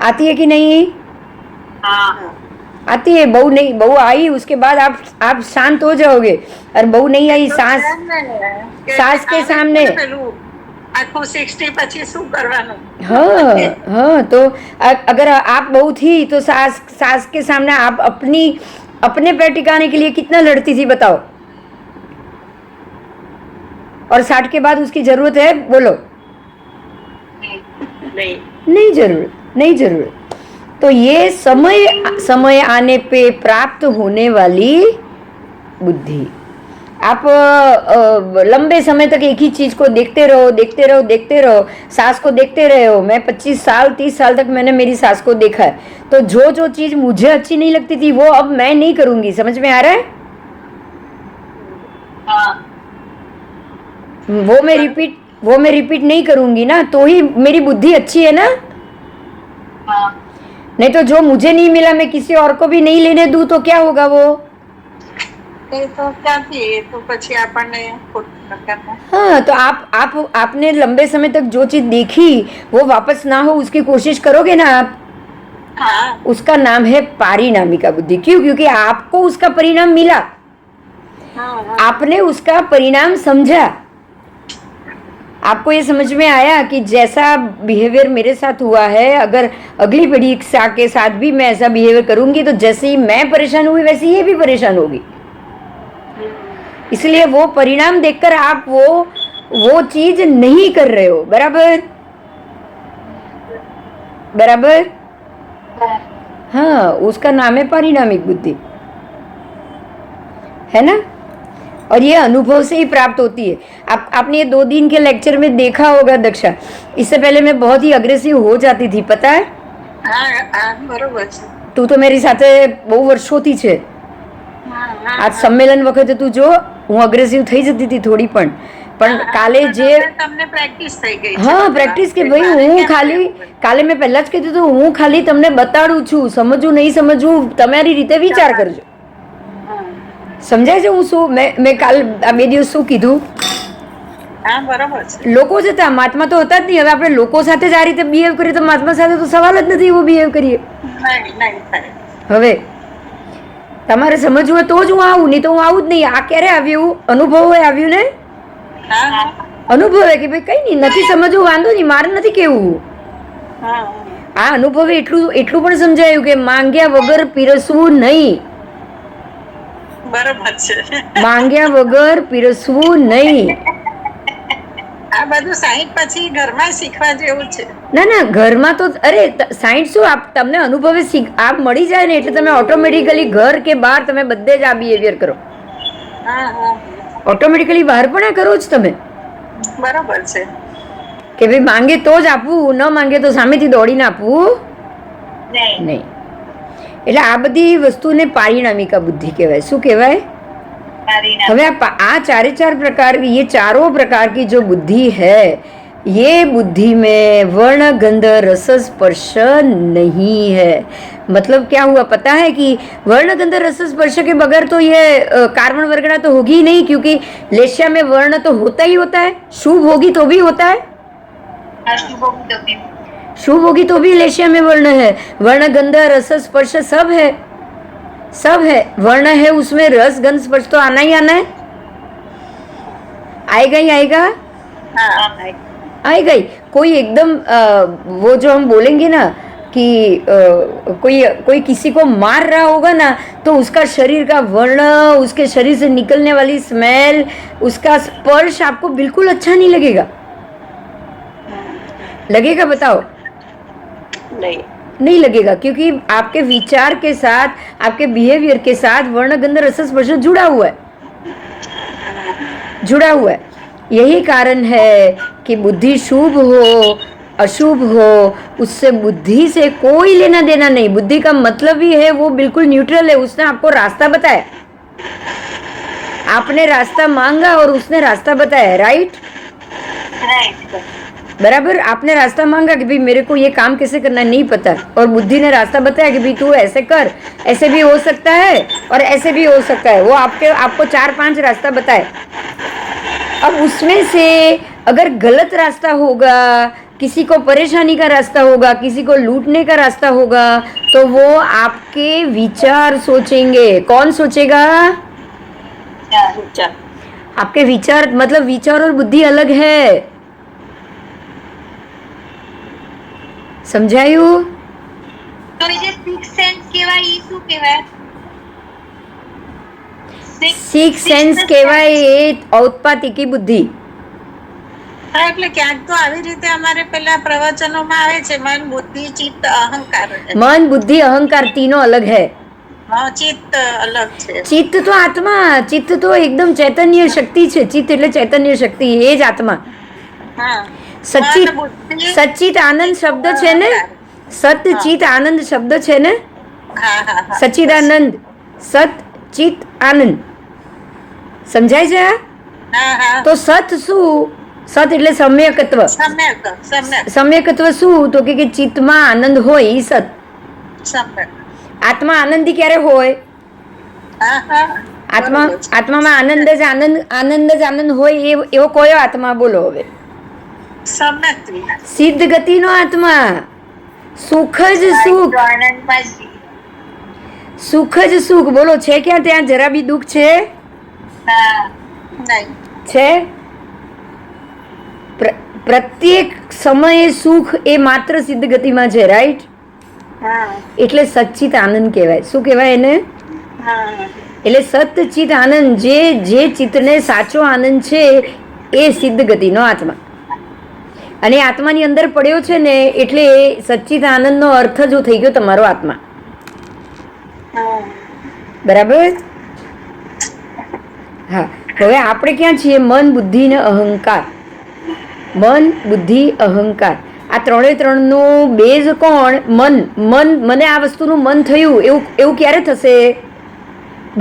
आती है कि नहीं? हाँ। आती है। बहू नहीं, बहू आई उसके बाद आप शांत हो जाओगे, और बहू नहीं आई, सास के सामने આખું 60 પછી શું કરવાનું? हाँ, तो अगर आप बहू थी तो सास के सामने आप अपने पैर टिकाने के लिए कितना लड़ती थी, बताओ? और 60 के बाद उसकी जरूरत है? बोलो। नहीं जरूरत। तो ये समय आने पे प्राप्त होने वाली बुद्धि। आप लंबे समय तक एक ही चीज को देखते रहो, सास को देखते रहे हो। मैं 25 साल 30 साल तक मैंने मेरी सास को देखा है, तो जो चीज मुझे अच्छी नहीं लगती थी वो अब मैं नहीं करूंगी। समझ में आ रहा है? हाँ। वो मैं रिपीट नहीं करूंगी ना, तो ही मेरी बुद्धि अच्छी है ना। हाँ। नहीं तो जो मुझे नहीं मिला मैं किसी और को भी नहीं लेने दूं तो क्या होगा? वो तो પછી આપણને हाँ, तो आपने लंबे समय तक जो चीज देखी वो वापस ना हो उसकी कोशिश करोगे ना आप। हाँ। उसका नाम है पारिणामिका बुद्धि। क्यों? क्योंकि आपको उसका परिणाम मिला, आपने उसका परिणाम समझा, आपको ये समझ में आया कि जैसा बिहेवियर मेरे साथ हुआ है, अगर अगली पीढ़ी के साथ भी मैं ऐसा बिहेवियर करूंगी तो जैसे ही मैं परेशान हुई वैसे ये भी परेशान होगी। इसलिए वो परिणाम देखकर आप वो चीज नहीं कर रहे हो, बराबर। हाँ, उसका नाम है परिणामिक बुद्धि, है ना। और ये अनुभव से ही प्राप्त होती है। आपने ये 2 दिन के लेक्चर में देखा होगा दक्षा, इससे पहले मैं बहुत ही अग्रेसिव हो जाती थी, पता है? बरोबर। તું તો मेरी સાથે બહુ વર્ષોથી છે। આ સંમેલન વખતે તું જો હું અગ્રેસિવ થઈ જતી હતી થોડી, પણ કાલે જે તમને પ્રેક્ટિસ થઈ ગઈ છે। હા, પ્રેક્ટિસ કે ભાઈ હું ખાલી કાલે મેં પહેલા જ કીધું હતું, હું ખાલી તમને બતાડું છું, સમજવું નહીં સમજવું તમારી રીતે વિચાર કરજો। સમજાય છે હું શું મેં કાલ આ 2 દિવસ શું કીધું? હા, બરાબર છે। લોકો જ હતા, મહાત્મા તો હતા જ નહીં। હવે આપણે લોકો સાથે જ આ રીતે બિહેવ કરીએ તો મહાત્મા સાથે તો સવાલ જ નથી એવો બિહેવ કરીએ। હવે તમારે સમજવું હોય તો જ હું આવું, નહીં તો હું આવું જ નહીં। આ ક્યારે આવ્યું? અનુભવે આવ્યું ને? અનુભવે કે ભાઈ કઈ નહીં, નથી સમજવું વાંધો નહીં, મારે નથી કેવું। આ અનુભવે એટલું પણ સમજાયું કે માંગ્યા વગર પીરસવું નહીં। બરાબર છે। માંગ્યા વગર પીરસવું નહીં। આ બધું 60 પછી ઘરમાં શીખવા જેવું છે। ના ઘરમાં તો અરે 60 શું, તમને અનુભવે આ મળી જાય ને એટલે તમે ઓટોમેટિકલી ઘર કે બહાર તમે બધે જ આ બિહેવિયર કરો। ઓટોમેટિકલી બહાર પણ આ કરો જ તમે। બરાબર છે કે ભાઈ માંગે તો જ આપવું, ન માંગે તો સામેથી દોડીને આપવું નહીં। એટલે આ બધી વસ્તુને પારિણામિકા बुद्धि કહેવાય। શું કહેવાય? હવે આ 4 प्रकार, ये चारों प्रकार की जो बुद्धि है ये बुद्धि में वर्ण गंध रस स्पर्श नहीं है। मतलब क्या हुआ पता है कि वर्ण गंध रस स्पर्श के बगैर तो ये कार्बन वर्गणा तो होगी ही नहीं, क्योंकि लेशिया में वर्ण तो होता ही होता है। शुभ होगी तो भी होता है, शुभ होगी तो भी लेशिया में वर्ण है। वर्ण गंध रस स्पर्श सब है, सब है। वर्ण है उसमें, रस गंध स्पर्श तो आना ही आना है, आएगा ही आएगा, आएगा ही। कोई एकदम वो जो हम बोलेंगे ना कि कोई किसी को मार रहा होगा ना, तो उसका शरीर का वर्ण, उसके शरीर से निकलने वाली स्मेल, उसका स्पर्श आपको बिल्कुल अच्छा नहीं लगेगा। लगेगा बताओ? नहीं, नहीं लगेगा, क्योंकि आपके विचार के साथ, आपके बिहेवियर के साथ वर्ण गंध रस स्पर्श जुड़ा हुआ है, जुड़ा हुआ है। यही कारण है कि बुद्धि शुभ हो अशुभ हो, उससे बुद्धि से कोई लेना देना नहीं। बुद्धि का मतलब ही है वो बिल्कुल न्यूट्रल है। उसने आपको रास्ता बताया, आपने रास्ता मांगा और उसने रास्ता बताया, राइट? बराबर। आपने रास्ता मांगा कि भाई मेरे को ये काम कैसे करना है, नहीं पता, और बुद्धि ने रास्ता बताया कि भाई तू ऐसे कर, ऐसे भी हो सकता है और ऐसे भी हो सकता है। वो आपको 4-5 रास्ता बताए। अब उसमें से अगर गलत रास्ता होगा, किसी को परेशानी का रास्ता होगा, किसी को लूटने का रास्ता होगा, तो वो आपके विचार सोचेंगे। कौन सोचेगा? आपके विचार। मतलब विचार और बुद्धि अलग है। समझाયું? તો એ જે સિક્સ સેન્સ કહેવાય ઈ શું કહેવાય? સિક્સ સેન્સ કહેવાય એ ઔત્પાતિકી બુદ્ધિ. હા, એટલે ક્યાંક તો આવી રીતે અમારે પેલા પ્રવચનોમાં આવે છે, મન બુદ્ધિ ચિત્ત અહંકાર. મન બુદ્ધિ અહંકાર तीनों अलग है. હા, ચિત્ત અલગ છે. ચિત્ત તો આત્મા, ચિત્ત તો એકદમ ચૈતન્ય શક્તિ છે. ચિત્ત એટલે ચૈતન્ય શક્તિ, એ જ આત્મા. હા, સચ્ચિત, મન, બુદ્ધિ, સચ્ચિત આનંદ શબ્દ છે ને, સત ચિત આનંદ શબ્દ છે ને, હા હા હા, સચ્ચિદાનંદ, સત ચિત આનંદ. સમજાય છે? હા હા, તો સત શું? સત એટલે સમ્યકત્વ. સમ્યક સમ્યક સમ્યકત્વ શું? તો કે ચિત્તમાં આનંદ હોય ઈ સત. સમ્યક. આત્મા આનંદી ક્યારે હોય? હા હા, આત્મામાં આનંદ જ આનંદ હોય એવો કયો આત્મા? બોલો હવે. સમ્યક સિદ્ધ ગતિનો આત્મા. સુખ જ સુખ, સુખ જ સુખ. બોલો, છે ક્યાં ત્યાં જરા બી દુઃખ છે? નહીં. છે? પ્રત્યેક સમયે સુખ એ માત્ર સિદ્ધ ગતિમાં છે, રાઈટ? હા એટલે સચ્ચિત આનંદ કહેવાય. શું કહેવાય એને? હા, એટલે સતચિત આનંદ, જે ચિત્તને સાચો આનંદ છે એ સિદ્ધ ગતિનો આત્મા. અને આત્માની અંદર પડ્યો છે ને, એટલે સચ્ચિત આનંદનો અર્થ જો થઈ ગયો તમારો આત્મા. બરાબર? હા. હવે આપણે ક્યાં છીએ? મન, બુદ્ધિ ને અહંકાર. મન, બુદ્ધિ, અહંકાર, આ ત્રણેયનો બેઝ કોણ? મન. મને આ વસ્તુનું મન થયું એવું ક્યારે થશે?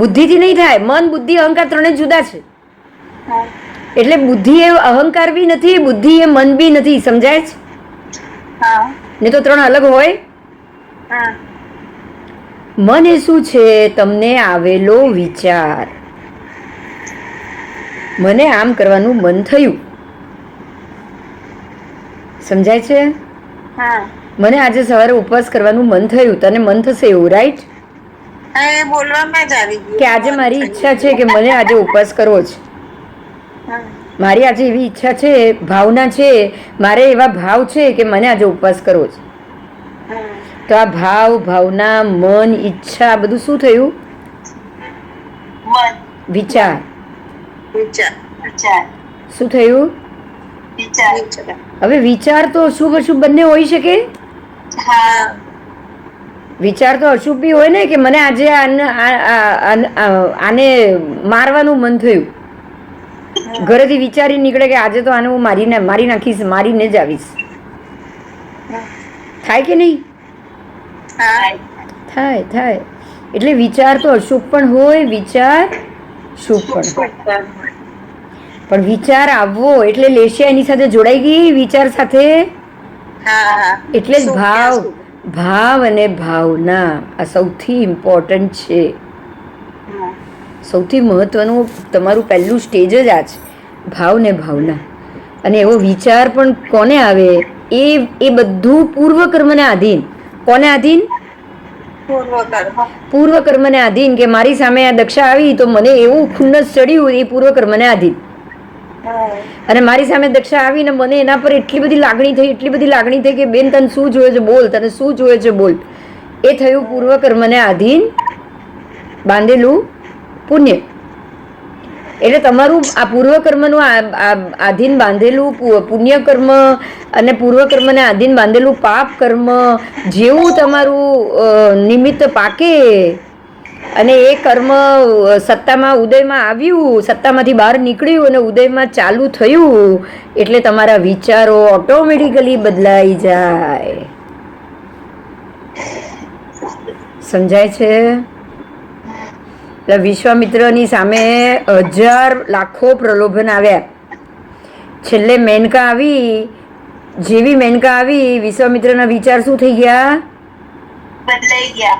બુદ્ધિથી નહીં થાય. મન, બુદ્ધિ, અહંકાર ત્રણેય જુદા છે. એટલે બુદ્ધિ એ અહંકાર બી નથી, બુદ્ધિ એ મન બી નથી. સમજાય છે? ને તો ત્રણ અલગ હોય. મન એ શું છે? તમને આવેલો વિચાર. મને આમ કરવાનું મન થયું. સમજાય છે? મને આજે સવારે ઉપવાસ કરવાનું મન થયું. તને મન થશે એવું, રાઈટ? એ બોલવામાં જ આવી ગયું કે આજે મારી ઈચ્છા છે કે મને આજે ઉપવાસ કરવો છે. મારી આજે એવી ઈચ્છા છે, ભાવના છે, મારે એવા ભાવ છે કે મને આજે ઉપવાસ કરવો છે. તો આ ભાવ, ભાવના, મન, ઈચ્છા બધું શું થયું? વિચાર. શું થયું? હવે વિચાર તો અશુભ અશુભ બંને હોઈ શકે. વિચાર તો અશુભ બી હોય ને, કે મને આજે આને મારવાનું મન થયું. ઘરેથી વિચારી નીકળે કે આજે તો આને હું મારી નાખીશ, મારીને જ આવીશ. થાય કે નહીં? થાય. એટલે વિચાર તો અશુભ પણ હોય, વિચાર શુભ પણ હોય. પણ વિચાર આવવો એટલે લેશિયા એની સાથે જોડાઈ ગઈ વિચાર સાથે. એટલે જ ભાવ અને ભાવના આ સૌથી ઇમ્પોર્ટન્ટ છે. સૌથી મહત્વનું તમારું પહેલું સ્ટેજ જ આ છે, ભાવ ને ભાવના. અને એવો વિચાર પણ કોને આવે? એ બધું પૂર્વ કર્મને આધીન. કોને આધીન? પૂર્વ કર્મને આધીન. કે મારી સામે આ દક્ષા આવી તો મને એવું ખુન્નસ ચડ્યું, એ પૂર્વ કર્મને આધીન. અને મારી સામે દક્ષા આવીને મને એના પર એટલી બધી લાગણી થઈ કે બેન તને શું જોઈએ છે બોલ, તને શું જોઈએ છે બોલ. એ થયું પૂર્વ કર્મને આધીન બાંધેલું પુણ્ય. એટલે તમારું આ પૂર્વ કર્મનું આધીન બાંધેલું પુણ્ય કર્મ અને પૂર્વ કર્મને આધીન બાંધેલું પાપ કર્મ જેવું તમારું નિમિત્ત પાકે અને એ કર્મ સત્તામાં ઉદયમાં આવ્યું, સત્તામાંથી બહાર નીકળ્યું અને ઉદયમાં ચાલુ થયું, એટલે તમારા વિચારો ઓટોમેટિકલી બદલાઈ જાય. સમજાય છે? એટલે વિશ્વામિત્રની સામે 1000 લાખો પ્રલોભન આવ્યા. છેલ્લે મેનકા આવી. જેવી મેનકા આવી, વિશ્વામિત્રના વિચાર શું થઈ ગયા? બદલાઈ ગયા.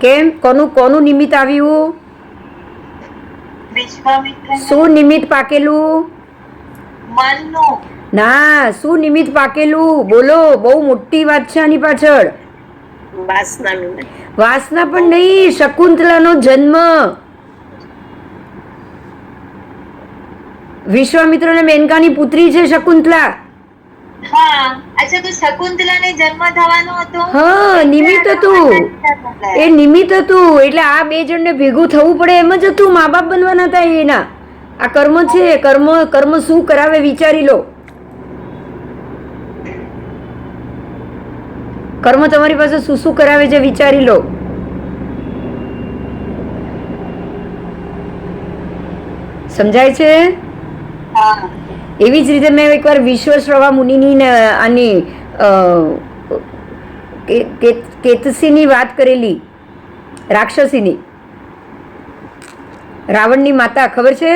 કેમ? કોનું નિમિત્ત આવ્યું? વિશ્વામિત્ર. શું નિમિત્ત પાકેલું? મનનું. ના, શું નિમિત્ત પાકેલું? બોલો, બહુ મોટી વાત છે આની પાછળ. વાસના પણ નહીં, શકુંતલાનો જન્મ. વિશ્વામિત્ર અને મેનકાની પુત્રી છે શકુંતલા. હા, અચ્છા, તો શકુંતલાને જન્મ થવાનો હતો. હા, નિમિત્ત હતું. એ નિમિત્ત હતું. એટલે આ બે જણને ભેગું થવું પડે એમ જ હતું. મા બાપ બનવાના હતા એના. આ કર્મ છે. કર્મ શું કરાવે વિચારી લો. કર્મ તમારી પાસે શું કરાવે છે વિચારી લો. સમજાય છે? એવી જ રીતે મેં એકવાર વિશ્વશ્રવા મુનિની આની કેતસીની વાત કરેલી, રાક્ષસીની, રાવણની માતા. ખબર છે?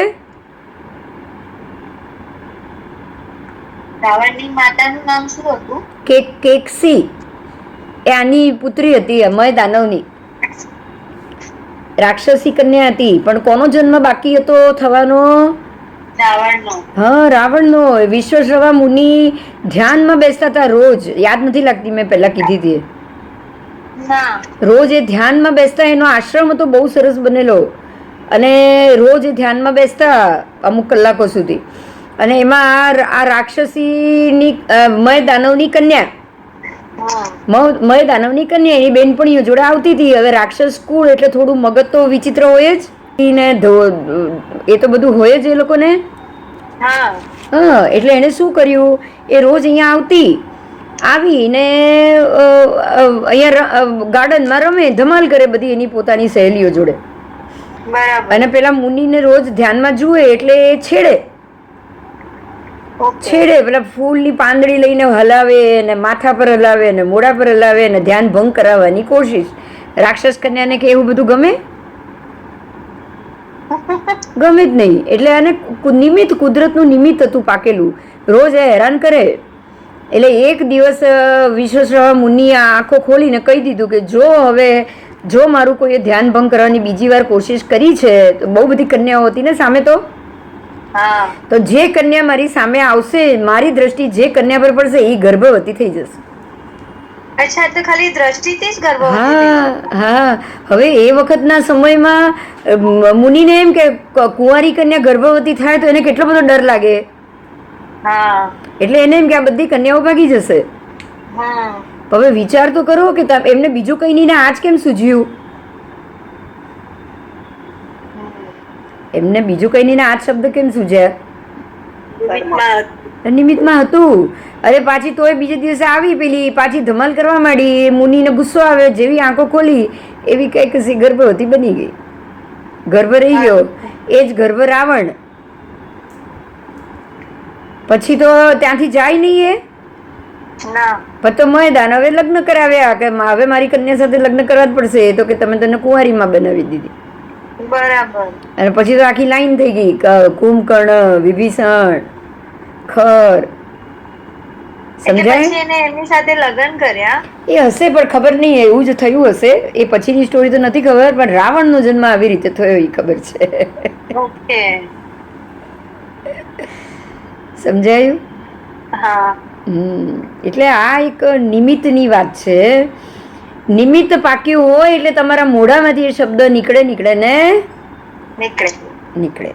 રાવણની માતાનું નામ શું હતું? કેકસી. એ આની પુત્રી હતી, અમય દાનવની. રાક્ષસી કન્યા હતી. પણ કોનો જન્મ બાકી હતો થવાનો? રાવણનો. હા, રાવણનો. વિશ્વશ્રવા મુનિ ધ્યાનમાં બેસતા હતા રોજ. યાદ નથી લાગતી? મેં પહેલા કીધી હતી. રોજ એ ધ્યાનમાં બેસતા. એનો આશ્રમ હતો બહુ સરસ બનેલો. અને રોજ એ ધ્યાનમાં બેસતા અમુક કલાકો સુધી. અને એમાં આ રાક્ષસીની મય દાનવની કન્યા એની બેનપણીઓ જોડે આવતી હતી. હવે રાક્ષસ કુળ એટલે થોડું મગજ તો વિચિત્ર હોય જ ને, એ તો બધું હોય જ એ લોકોને. હા, એટલે એને શું કર્યું? એ રોજ અહીંયા આવીને અહીંયા ગાર્ડનમાં રમે, ધમાલ કરે બધી એની પોતાની સહેલીઓ જોડે. અને પેલા મુનિને રોજ ધ્યાનમાં જુએ એટલે એ છેડે પેલા ફૂલની પાંદડી લઈને હલાવે ને માથા પર હલાવે ને મોઢા પર હલાવે ને ધ્યાન ભંગ કરાવવાની કોશિશ. રાક્ષસ કન્યાને કે એવું બધું ગમે જ નહીં. એટલે આને નિમિત્ત, કુદરતનું નિમિત્ત હતું પાકેલું. રોજ એ હેરાન કરે. એટલે એક દિવસ વિશ્વશ્રવા મુનિએ આંખો ખોલીને કહી દીધું કે જો મારું કોઈએ ધ્યાન ભંગ કરવાની બીજી વાર કોશિશ કરી છે, તો બહુ બધી કન્યાઓ હતી ને સામે, તો જે કન્યા મારી સામે આવશે, મારી દ્રષ્ટિ જે કન્યા પર પડશે એ ગર્ભવતી થઈ જશે. અચ્છા, તો ખાલી દ્રષ્ટિથી જ ગર્ભવતી? હા. હવે એ વખતના સમયમાં મુનિને એમ કે કુંવારી કન્યા ગર્ભવતી થાય તો એને કેટલો બધો ડર લાગે. એટલે એને એમ કે આ બધી કન્યાઓ ભાગી જશે. હવે વિચાર તો કરો કે એમને બીજું કઈ નહીં ને આજ કેમ સૂઝ્યું? એમને બીજું કઈ નહીં ને આજ શબ્દ કેમ સૂઝ્યા? નિમિત્તમાં હતું. અરે પાછી તોય બીજે દિવસે આવી પેલી પાછી ધમાલ કરવા માંડી. મુનિને ગુસ્સો આવે. જેવી આંખો ખોલી એવી કઈક ગર્ભવતી બની ગઈ. ગર્ભ રહી ગયો. એ જ ગર્ભ રાવણ. પછી તો ત્યાંથી જાય નહીં એ. તો મયદાન હવે લગ્ન કરાવ્યા કે હવે મારી કન્યા સાથે લગ્ન કરવા જ પડશે. તો કે તમે તને કુંવારીમાં બનાવી દીધી. બરાબર. અને પછી તો આખી લાઈન થઈ ગઈ કુંભકર્ણ, વિભીષણ, ખર. એટલે સમજાય? પછી એને એમની સાથે લગ્ન કર્યા. એ હશે પણ ખબર નહીં, એવું જ થયું હશે. એ પછીની સ્ટોરી તો નથી ખબર, પણ રાવણનો જન્મ આવી રીતે થયો એ ખબર છે. ઓકે. સમજાયું? હા. એટલે આ એક નિમિત્તની વાત છે. નિમિત્ત પાક્યું હોય એટલે તમારા મોઢામાંથી એ શબ્દ નીકળે ને નીકળે.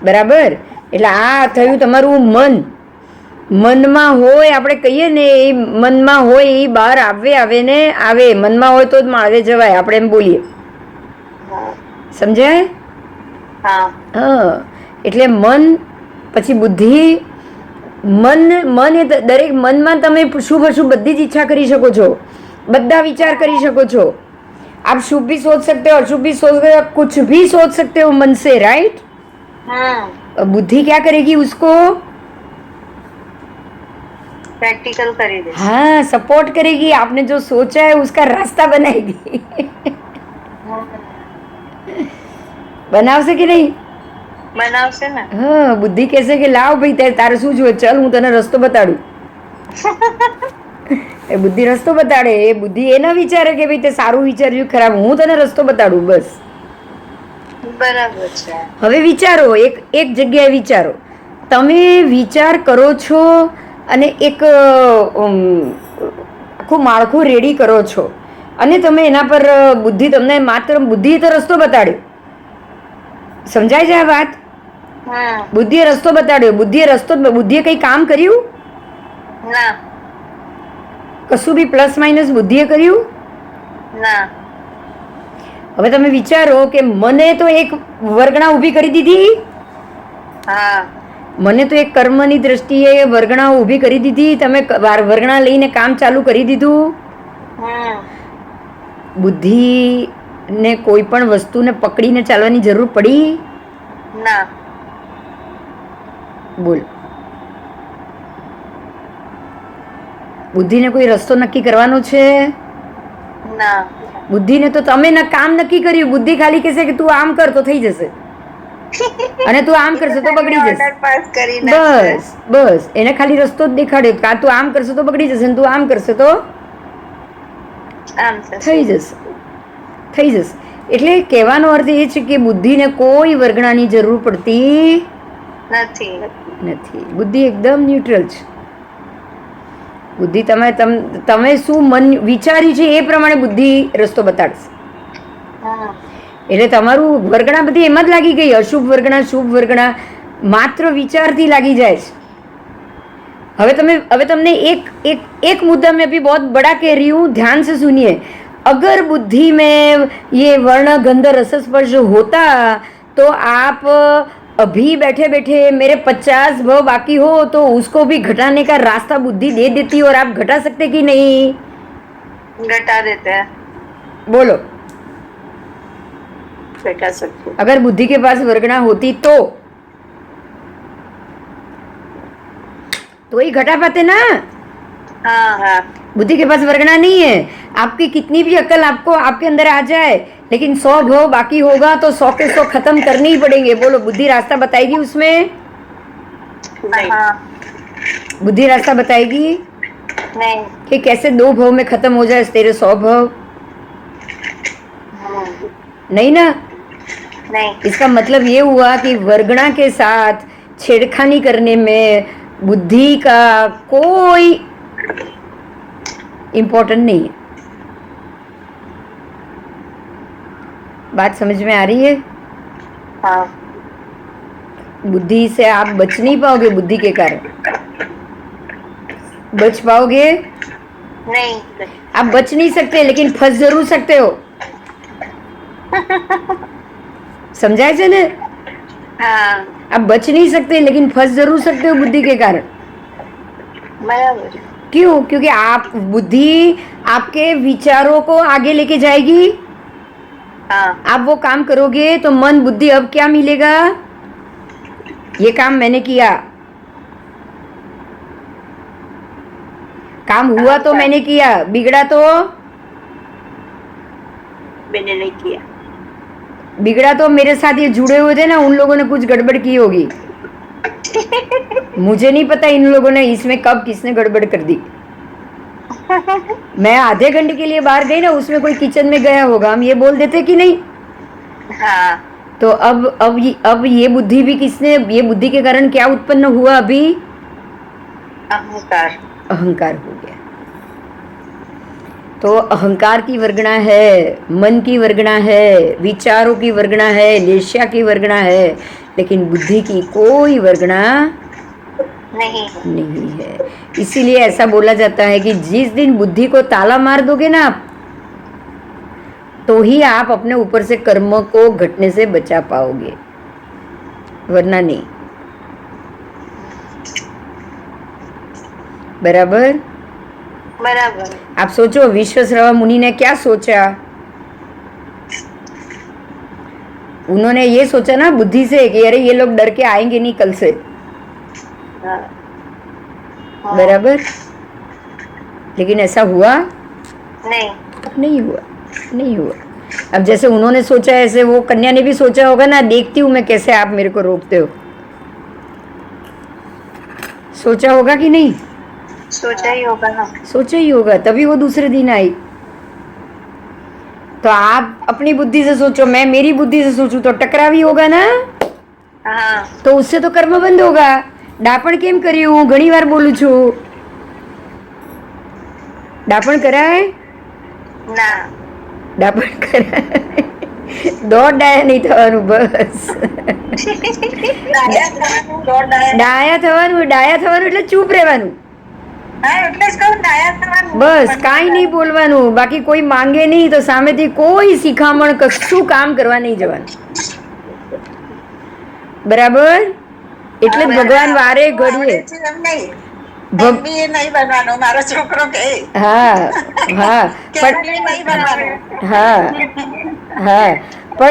બરાબર? એટલે આ થયું તમારું મન. મનમાં હોય, આપણે કહીએ ને એ મનમાં હોય એ બહાર આવે ને આવે. મનમાં હોય તો જ માળવે જવાય, આપણે એમ બોલીએ. સમજાય? હા. એટલે મન, પછી બુદ્ધિ. મન એ દરેક મનમાં તમે શુભ અશુભ બધી જ ઈચ્છા કરી શકો છો, બધા વિચાર કરી શકો છો. आप शुभ भी सोच सकते हो, अशुभ भी सोच सकते हो, कुछ भी सोच सकते हो मन से, राइट? बुद्धि क्या करेगी उसको? प्रैक्टिकल कर दे. हाँ, सपोर्ट करेगी. आपने जो सोचा है उसका रास्ता बनाएगी. બનાવશે કે નહીં? બનાવશે ને. હા, બુદ્ધિ કહેશે કે લાવ ભાઈ તારે શું જોઈએ, ચલ હું તને રસ્તો બતાડું. એ બુદ્ધિ રસ્તો બતાડે. એ બુદ્ધિ એ ના વિચારે કે ભાઈ તે સારું વિચાર્યું ખરાબ, હું તને રસ્તો બતાડું બસ. બરાબર છે. હવે વિચારો, એક જગ્યાએ વિચારો. તમે વિચાર કરો છો અને એક આખું માળખું રેડી કરો છો અને તમે એના પર બુદ્ધિ તમને માત્ર બુદ્ધિએ તો રસ્તો બતાડ્યો. સમજાય છે આ વાત? બુદ્ધિએ રસ્તો બતાડ્યો. બુદ્ધિએ કઈ કામ કર્યું? ના. કશું બી પ્લસ માઇનસ બુદ્ધિએ કર્યું? ના. હવે તમે વિચારો કે મને તો એક વર્ગણા ઊભી કરી દીધી. હા. મને તો એક કર્મની દ્રષ્ટિએ વર્ગણા ઊભી કરી દીધી. તમે વર્ગણા લઈને કામ ચાલુ કરી દીધું. બુદ્ધિને કોઈ પણ વસ્તુને પકડીને ચાલવાની જરૂર પડી? ના. બોલ. બુદ્ધિને કોઈ રસ્તો નક્કી કરવાનો છે? ના. બુદ્ધિને તો તમે કામ નક્કી કર્યું. બુદ્ધિ ખાલી કહેશે કે તું આમ કર તો થઈ જશે અને તું આમ કરશે તો બગડી જશે. બસ એને ખાલી રસ્તો જ દેખાડ્યો. કાં તું આમ કરશે તો બગડી જશે ને તું આમ કરશે તો થઈ જશે. એટલે કહેવાનો અર્થ એ છે કે બુદ્ધિને કોઈ વર્ગણાની જરૂર પડતી નથી. બુદ્ધિ એકદમ ન્યુટ્રલ છે. બુદ્ધિ તમે શું મન વિચાર્યું છે એ પ્રમાણે બુદ્ધિ રસ્તો બતાડશે. એટલે તમારું વર્ગણા બધી એમાં જ લાગી ગઈ. અશુભ વર્ગણા, શુभ वर्गणा માત્ર વિચારથી લાગી જાય છે. હવે તમને एक मुद्दा में अभी बहुत बड़ा कह रही हूँ, ध्यान से सुनिए. अगर बुद्धि में ये वर्ण गंध रस स्पर्श होता तो आप अभी बैठे बैठे मेरे 50 भव बाकी हो तो उसको भी घटाने का रास्ता बुद्धि दे देती और आप घटा सकते कि नहीं? घटा देते हैं. बोलो. घटा सकते. अगर बुद्धि के पास वर्गणा होती तो ही घटा पाते ना. हाँ. बुद्धि के पास वर्गणा नहीं है. आपकी कितनी भी अकल आपको आपके अंदर आ जाए लेकिन 100 भव बाकी होगा तो 100 के 100 खत्म करने ही पड़ेंगे. बोलो, बुद्धि रास्ता बताएगी उसमें? नहीं. बुद्धि रास्ता बताएगी नहीं. कि कैसे 2 भव में खत्म हो जाए तेरे 100 भव? नहीं ना. नहीं. इसका मतलब ये हुआ कि वर्गणा के साथ छेड़खानी करने में बुद्धि का कोई इम्पोर्टेंट नहीं है. बात समझ में आ रही है? हाँ. बुद्धि से आप बच नहीं पाओगे. बुद्धि के कारण बच पाओगे नहीं. आप बच नहीं सकते लेकिन फंस जरूर सकते हो. समझाए છે ને? हाँ. आप बच नहीं सकते लेकिन फंस जरूर सकते हो बुद्धि के कारण. बराबर. क्यों? क्योंकि आप बुद्धि आपके विचारों को आगे लेके जाएगी. हाँ. आप वो काम करोगे तो मन बुद्धि अब क्या मिलेगा? ये काम मैंने किया, काम हुआ तो मैंने किया, बिगड़ा तो मैंने नहीं किया. बिगड़ा तो मेरे साथ ये जुड़े हुए थे ना, उन लोगों ने कुछ गड़बड़ की होगी। मुझे नहीं पता इन लोगों ने इसमें कब किसने गड़बड़ कर दी। मैं आधे घंटे के लिए बाहर गई ना, उसमें कोई किचन में गया होगा, हम ये बोल देते कि नहीं। हाँ तो अब ये बुद्धि भी किसने, ये बुद्धि के कारण क्या उत्पन्न हुआ? अभी अहंकार। अहंकार हो गया। तो अहंकार की वर्गणा है, मन की वर्गणा है, विचारों की वर्गणा है, लेश्या की वर्गणा है, लेकिन बुद्धि की कोई वर्गणा नहीं है। इसीलिए ऐसा बोला जाता है कि जिस दिन बुद्धि को ताला मार दोगे ना आप, तो ही आप अपने ऊपर से कर्म को घटने से बचा पाओगे, वरना नहीं। बराबर? बराबर। आप सोचो, विश्वश्रवा मुनि ने क्या सोचा? उन्होंने ये सोचा ना बुद्धि से कि अरे ये लोग डर के आएंगे नहीं कल से। बराबर? लेकिन ऐसा हुआ नहीं हुआ। अब जैसे उन्होंने सोचा, ऐसे वो कन्या ने भी सोचा होगा ना, देखती हूं मैं कैसे आप मेरे को रोकते हो। सोचा होगा कि नहीं? सोचा ही होगा ना। सोचा ही होगा, तभी वो दूसरे दिन आई। तो आप अपनी बुद्धि से सोचो, मैं मेरी बुद्धि से सोचूं तो टकराव ही होगा ना। हाँ तो उससे तो कर्म बंद होगा। ડાપણ કેમ કર્યું? ઘણી વાર બોલું છું, ડાપણ કરાય ના ડાપણ કરાય, દોઢ ડાયા નહીં થવાનું, બસ ડાયા થવાનું એટલે ચૂપ રહેવાનું, બસ કાંઈ નહીં બોલવાનું, બાકી કોઈ માંગે નહીં તો સામેથી કોઈ શિખામણ કશું કામ કરવા નહીં જવાનું. બરાબર? એટલે જ ભગવાન વારે ઘડીએ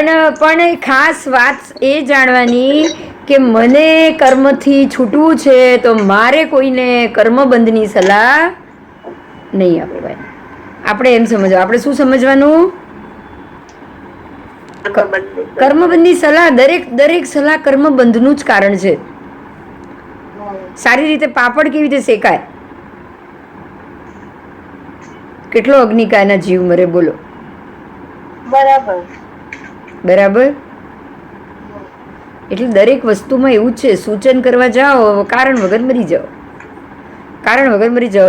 પણ ખાસ વાત એ જાણવાની કે મને કર્મથી છૂટવું છે તો મારે કોઈને કર્મબંધની સલાહ નહીં આપવાની. આપણે એમ સમજવા, આપણે શું સમજવાનું? કર્મબંધની સલાહ, દરેક સલાહ કર્મબંધનું જ કારણ છે. સારી રીતે પાપડ કેવી રીતે શેકાય? કેટલો અગ્નિકાયના જીવ મરે, બોલો. બરાબર? એટલે દરેક વસ્તુમાં એવું જ છે, સૂચન કરવા જાઓ કારણ વગર મરી જાઓ.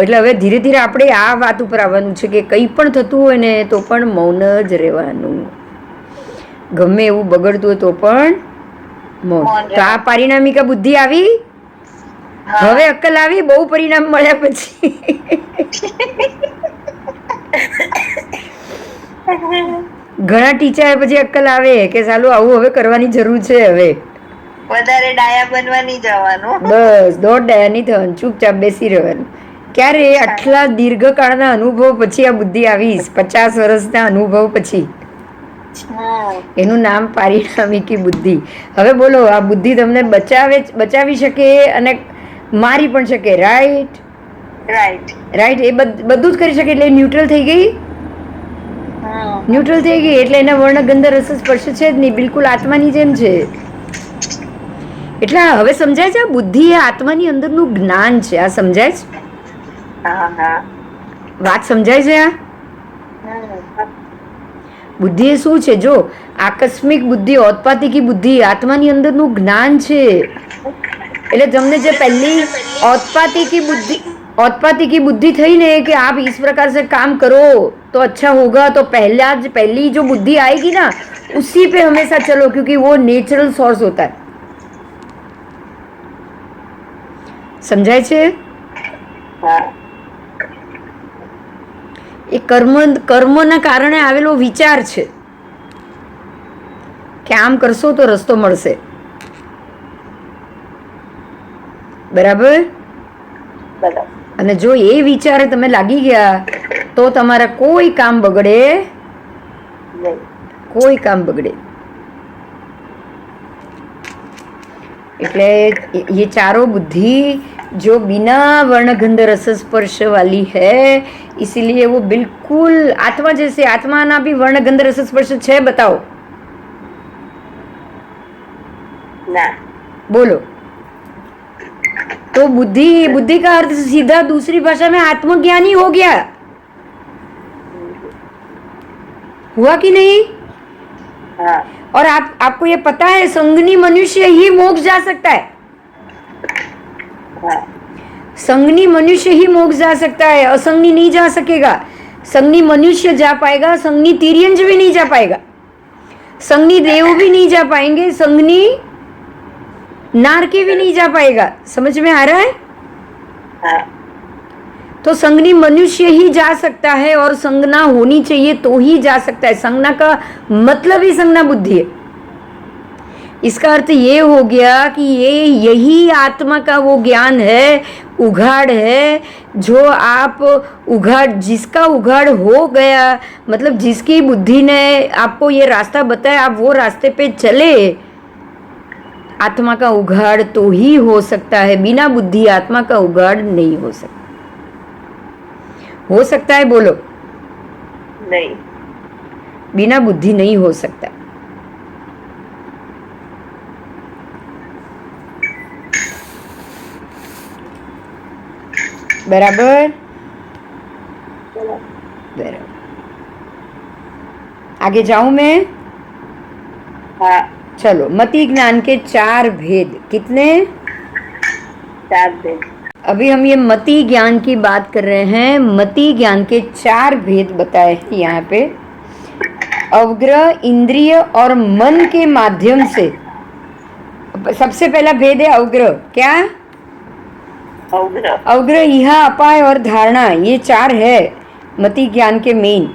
એટલે હવે ધીરે ધીરે આપણે આ વાત ઉપર આવવાનું છે કે કંઈ પણ થતું હોય ને તો પણ મૌન જ રહેવાનું. ગમે એવું બગડતું હોય તો પણ મૌન. તો આ પારિણામિકા બુદ્ધિ આવી, હવે અક્કલ આવી, બહુ પરિણામ મળ્યા પછી. ઘણા ટીચર પછી અક્કલ આવે કે ચાલો આવું હવે કરવાની જરૂર છે, હવે વધારે ડાયા બનવા નહીં જવાનું, બસ દોઢ ડાયા નહીં થવાનું, ચૂપચાપ બેસી રહેવાનું. ક્યારે? આટલા દીર્ઘકાળના અનુભવ પછી આ બુદ્ધિ આવી, 50 વર્ષના અનુભવ પછી. એનું નામ પારિણામિકી બુદ્ધિ. હવે બોલો, આ બુદ્ધિ તમને બચાવી શકે અને મારી પણ શકે. રાઈટ? એ બધું જ કરી શકે. એટલે ન્યુટ્રલ થઈ ગઈ. એટલે એના વર્ણ ગંધ રસ સ્પર્શ છે જ નહીં, બિલકુલ આત્માની જેમ છે. એટલે હવે સમજાય છે, બુદ્ધિ એ આત્માની અંદરનું જ્ઞાન છે. આ સમજાય છે? વાત સમજાય છે? આ બુદ્ધિ એ શું છે? જો આકસ્મિક બુદ્ધિ, ઔત્પાતિકી બુદ્ધિ આત્માની અંદરનું જ્ઞાન છે. એટલે તમને જે પહેલી औत्पातिकी बुद्धि थी ने कि आप इस प्रकार से काम करो तो अच्छा होगा, तो पहली जो बुद्धि आएगी ना उसी पे हमेशा चलो, क्योंकि वो नेचुरल सोर्स होता है. समझाय छे? એ કર્મના કારણે આવેલો વિચાર છે કે આમ કરશો તો રસ્તો મળશે. બરાબર? અને જો એ વિચારે તમે લાગી ગયા તો તમારા કોઈ કામ બગડે. એટલે ये चारों बुद्धि जो बिना वर्ण गंध रस स्पर्श वाली है, इसीलिए वो बिल्कुल आत्मा जैसे. आत्मा ना भी वर्ण गंध रस स्पर्श है, बताओ? ના. बोलो. तो बुद्धि, बुद्धि का अर्थ सीधा दूसरी भाषा में आत्मज्ञानी हो गया. हुआ कि नहीं? હા. और आपको ये पता है संगनी मनुष्य ही मोक्ष जा सकता है. હા. संगनी मनुष्य ही मोक्ष जा सकता है, असंगनी नहीं जा सकेगा. संगनी मनुष्य जा पाएगा, संगनी तिर्यंज भी नहीं जा पाएगा, संगनी देव भी नहीं जा पाएंगे, संगनी नारकी भी नहीं जा पाएगा. समझ में आ रहा है? હા. तो संगनी मनुष्य ही जा सकता है और संगना होनी चाहिए तो ही जा सकता है. संगना का मतलब ही संगना बुद्धि है. इसका अर्थ ये हो गया कि यही आत्मा का वो ज्ञान है, उघाड़ है, जो आप उघाड़, जिसका उघाड़ हो गया, मतलब जिसकी बुद्धि ने आपको ये रास्ता बताया, आप वो रास्ते पे चले. आत्मा का उघाड़ तो ही हो सकता है, बिना बुद्धि आत्मा का उघाड़ नहीं हो सकता. हो सकता है? बोलो. નહીં. बिना बुद्धि नहीं हो सकता. बराबर. बराबर. आगे जाऊं मैं? હા. चलो. मति ज्ञान के 4 भेद. कितने? 4 दिन. अभी हम ये मति ज्ञान की बात कर रहे हैं. मति ज्ञान के 4 भेद बताए हैं यहाँ पे. अवग्रह, इंद्रिय और मन के माध्यम से. सबसे पहला भेद है अवग्रह. क्या? અવગ્રહ. अवग्रह, इहा, अपाय और धारणा, ये 4 है मति ज्ञान के मेन.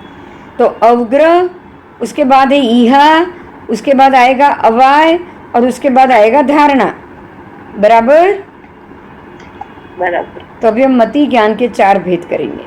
तो अवग्रह, उसके बाद है इहा, उसके बाद आएगा अवाय और उसके बाद आएगा धारणा. बराबर. બરાબર. तो अभी हम मति ज्ञान के 4 भेद करेंगे.